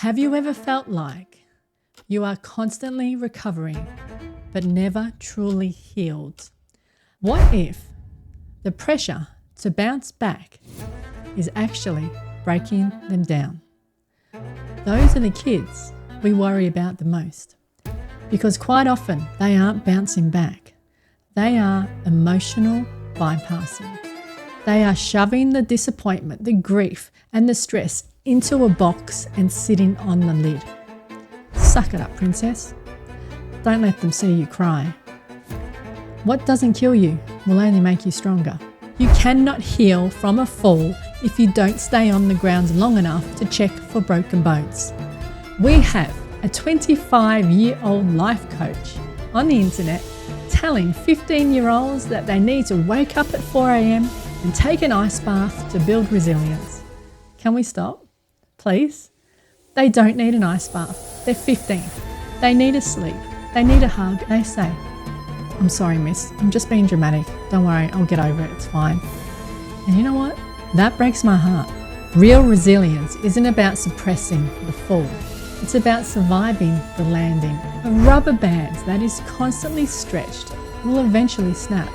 Have you ever felt like you are constantly recovering but never truly healed? What if the pressure to bounce back is actually breaking them down? Those are the kids we worry about the most, because quite often they aren't bouncing back. They are emotional bypassing. They are shoving the disappointment, the grief, and the stress into a box and sitting on the lid. Suck it up, princess. Don't let them see you cry. What doesn't kill you will only make you stronger. You cannot heal from a fall if you don't stay on the ground long enough to check for broken bones. We have a 25-year-old life coach on the internet telling 15-year-olds that they need to wake up at 4 a.m. and take an ice bath to build resilience. Can we stop, please? They don't need an ice bath. They're 15. They need a sleep. They need a hug. They say, "I'm sorry, miss. I'm just being dramatic. Don't worry, I'll get over it. It's fine." And you know what? That breaks my heart. Real resilience isn't about suppressing the fall. It's about surviving the landing. A rubber band that is constantly stretched will eventually snap.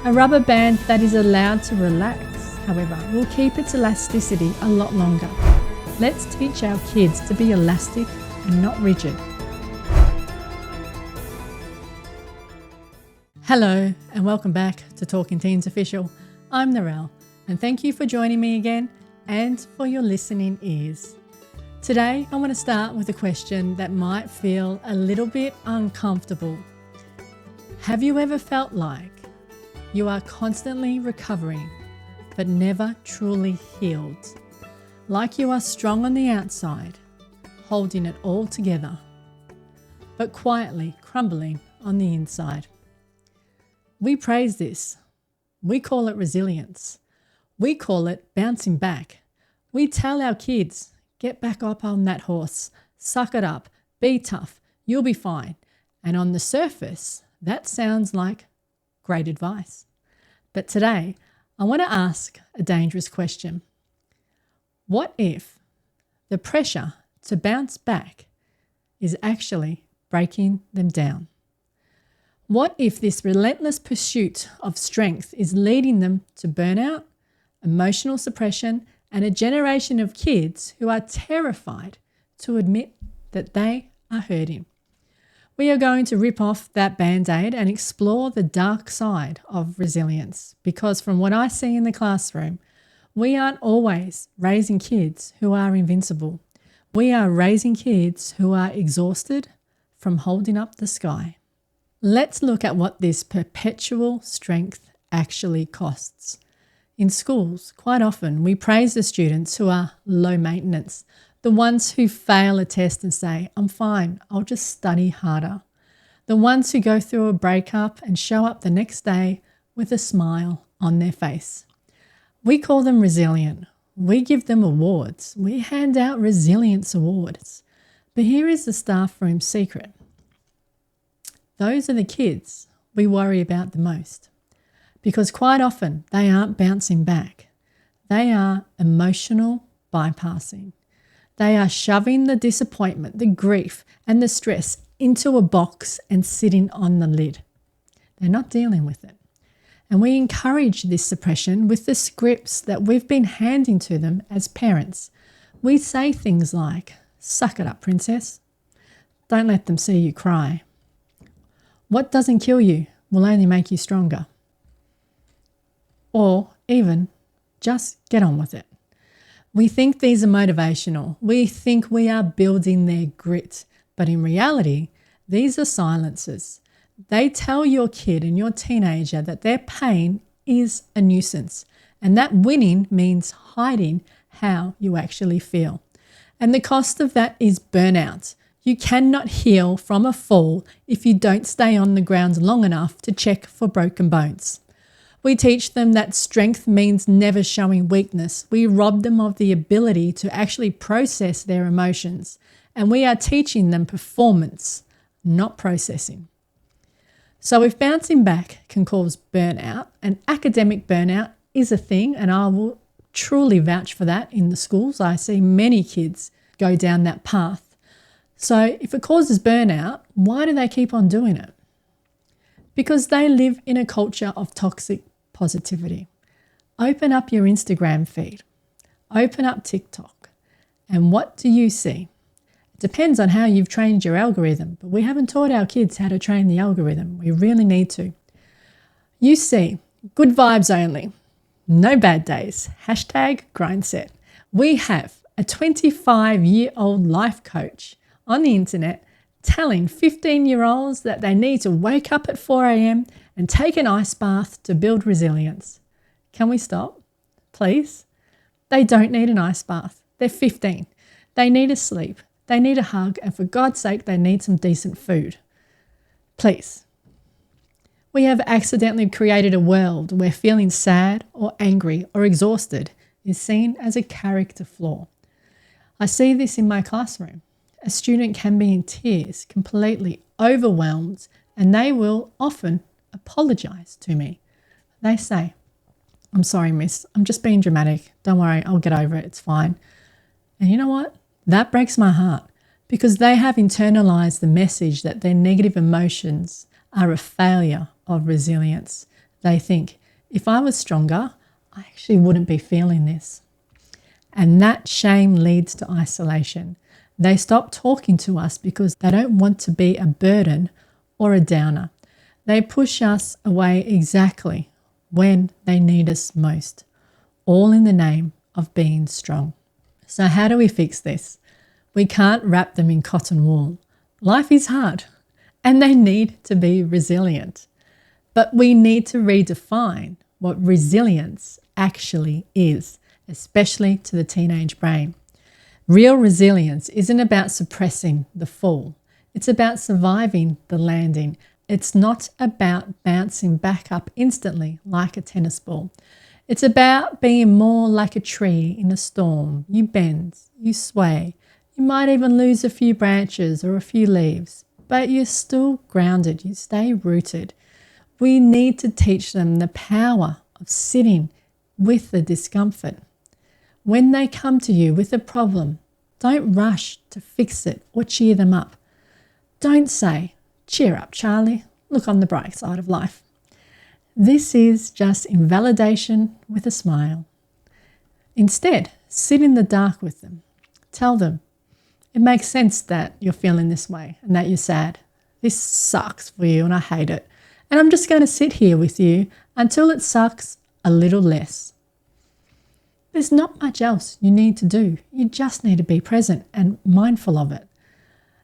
A rubber band that is allowed to relax, however, will keep its elasticity a lot longer. Let's teach our kids to be elastic and not rigid. Hello and welcome back to Talking Teens Official. I'm Narelle and thank you for joining me again and for your listening ears. Today I want to start with a question that might feel a little bit uncomfortable. Have you ever felt like you are constantly recovering but never truly healed? Like you are strong on the outside, holding it all together, but quietly crumbling on the inside. We praise this. We call it resilience. We call it bouncing back. We tell our kids, get back up on that horse, suck it up, be tough, you'll be fine. And on the surface, that sounds like great advice. But today, I want to ask a dangerous question. What if the pressure to bounce back is actually breaking them down? What if this relentless pursuit of strength is leading them to burnout, emotional suppression, and a generation of kids who are terrified to admit that they are hurting? We are going to rip off that band-aid and explore the dark side of resilience, because from what I see in the classroom, we aren't always raising kids who are invincible. We are raising kids who are exhausted from holding up the sky. Let's look at what this perpetual strength actually costs. In schools, quite often we praise the students who are low maintenance, the ones who fail a test and say, "I'm fine, I'll just study harder." The ones who go through a breakup and show up the next day with a smile on their face. We call them resilient. We give them awards. We hand out resilience awards. But here is the staff room secret. Those are the kids we worry about the most, because quite often they aren't bouncing back. They are emotional bypassing. They are shoving the disappointment, the grief, and the stress into a box and sitting on the lid. They're not dealing with it. And we encourage this suppression with the scripts that we've been handing to them as parents. We say things like, "Suck it up, princess. Don't let them see you cry. What doesn't kill you will only make you stronger." Or even, just get on with it. We think these are motivational. We think we are building their grit. But in reality, these are silencers. They tell your kid and your teenager that their pain is a nuisance and that winning means hiding how you actually feel. And the cost of that is burnout. You cannot heal from a fall if you don't stay on the ground long enough to check for broken bones. We teach them that strength means never showing weakness. We rob them of the ability to actually process their emotions. And we are teaching them performance, not processing. So if bouncing back can cause burnout, and academic burnout is a thing, and I will truly vouch for that in the schools. I see many kids go down that path. So if it causes burnout, why do they keep on doing it? Because they live in a culture of toxic positivity. Open up your Instagram feed, open up TikTok, and what do you see? It depends on how you've trained your algorithm, but we haven't taught our kids how to train the algorithm. We really need to. You see good vibes only, no bad days, #Grindset. We have a 25-year-old life coach on the internet telling 15-year-olds that they need to wake up at 4 a.m. and take an ice bath to build resilience. Can we stop, please? They don't need an ice bath. They're 15. They need a sleep. They need a hug. And for God's sake, they need some decent food. Please. We have accidentally created a world where feeling sad or angry or exhausted is seen as a character flaw. I see this in my classroom. A student can be in tears, completely overwhelmed, and they will often apologize to me. They say, "I'm sorry, miss. I'm just being dramatic. Don't worry, I'll get over it. It's fine." And you know what? That breaks my heart because they have internalized the message that their negative emotions are a failure of resilience. They think, if I was stronger, I actually wouldn't be feeling this. And that shame leads to isolation. They stop talking to us because they don't want to be a burden or a downer. They push us away exactly when they need us most, all in the name of being strong. So how do we fix this? We can't wrap them in cotton wool. Life is hard and they need to be resilient. But we need to redefine what resilience actually is, especially to the teenage brain. Real resilience isn't about suppressing the fall. It's about surviving the landing. It's not about bouncing back up instantly like a tennis ball. It's about being more like a tree in a storm. You bend, you sway. You might even lose a few branches or a few leaves, but you're still grounded. You stay rooted. We need to teach them the power of sitting with the discomfort. When they come to you with a problem, don't rush to fix it or cheer them up. Don't say, "Cheer up, Charlie. Look on the bright side of life." This is just invalidation with a smile. Instead, sit in the dark with them. Tell them, it makes sense that you're feeling this way and that you're sad. This sucks for you and I hate it. And I'm just going to sit here with you until it sucks a little less. There's not much else you need to do. You just need to be present and mindful of it.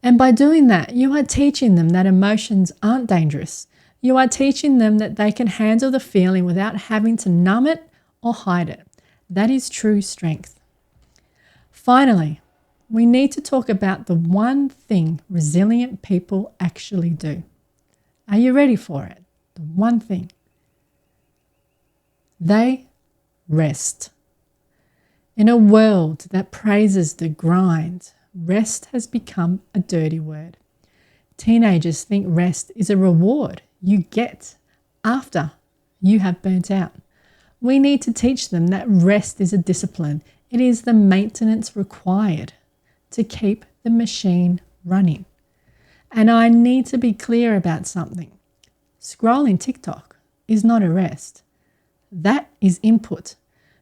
And by doing that, you are teaching them that emotions aren't dangerous. You are teaching them that they can handle the feeling without having to numb it or hide it. That is true strength. Finally, we need to talk about the one thing resilient people actually do. Are you ready for it? The one thing. They rest. In a world that praises the grind, rest has become a dirty word. Teenagers think rest is a reward you get after you have burnt out. We need to teach them that rest is a discipline. It is the maintenance required to keep the machine running. And I need to be clear about something. Scrolling TikTok is not a rest. That is input.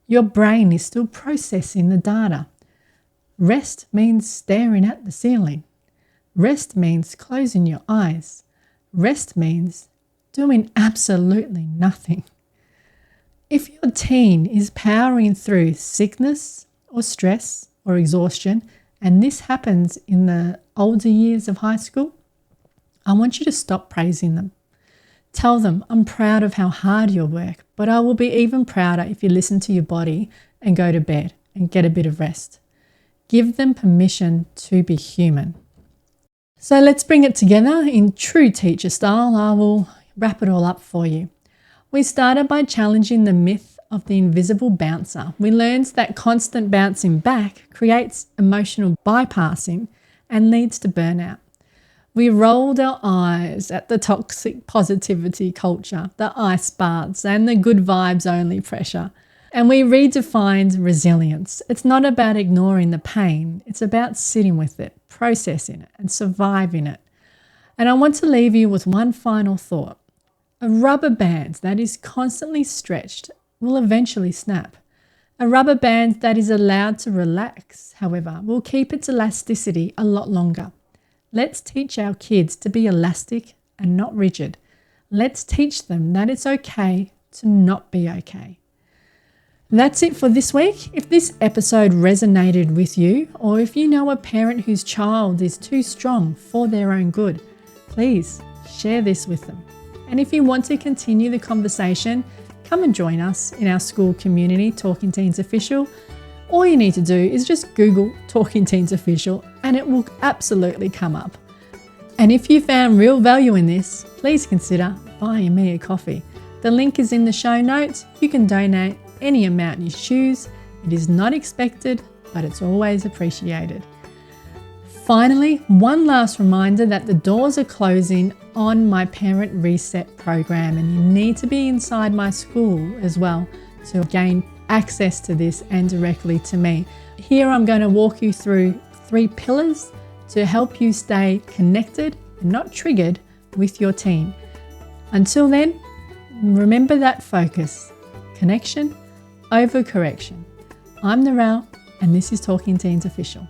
Your brain is still processing the data. Rest means staring at the ceiling. Rest means closing your eyes. Rest means doing absolutely nothing. If your teen is powering through sickness or stress or exhaustion, and this happens in the older years of high school, I want you to stop praising them. Tell them, "I'm proud of how hard you work, but I will be even prouder if you listen to your body and go to bed and get a bit of rest." Give them permission to be human. So let's bring it together in true teacher style. I will wrap it all up for you. We started by challenging the myth of the invisible bouncer. We learned that constant bouncing back creates emotional bypassing and leads to burnout. We rolled our eyes at the toxic positivity culture, the ice baths and the good vibes only pressure. And we redefined resilience. It's not about ignoring the pain. It's about sitting with it, processing it, and surviving it. And I want to leave you with one final thought. A rubber band that is constantly stretched will eventually snap. A rubber band that is allowed to relax, however, will keep its elasticity a lot longer. Let's teach our kids to be elastic and not rigid. Let's teach them that it's okay to not be okay. That's it for this week. If this episode resonated with you, or if you know a parent whose child is too strong for their own good, please share this with them. And if you want to continue the conversation, come and join us in our school community, Talking Teens Official. All you need to do is just Google Talking Teens Official and it will absolutely come up. And if you found real value in this, please consider buying me a coffee. The link is in the show notes. You can donate any amount you choose. It is not expected, but it's always appreciated. Finally, one last reminder that the doors are closing on my Parent Reset program, and you need to be inside my school as well to gain access to this and directly to me. Here I'm going to walk you through 3 pillars to help you stay connected and not triggered with your teen. Until then, remember that focus: connection over correction. I'm Narelle, and this is Talking Teens Official.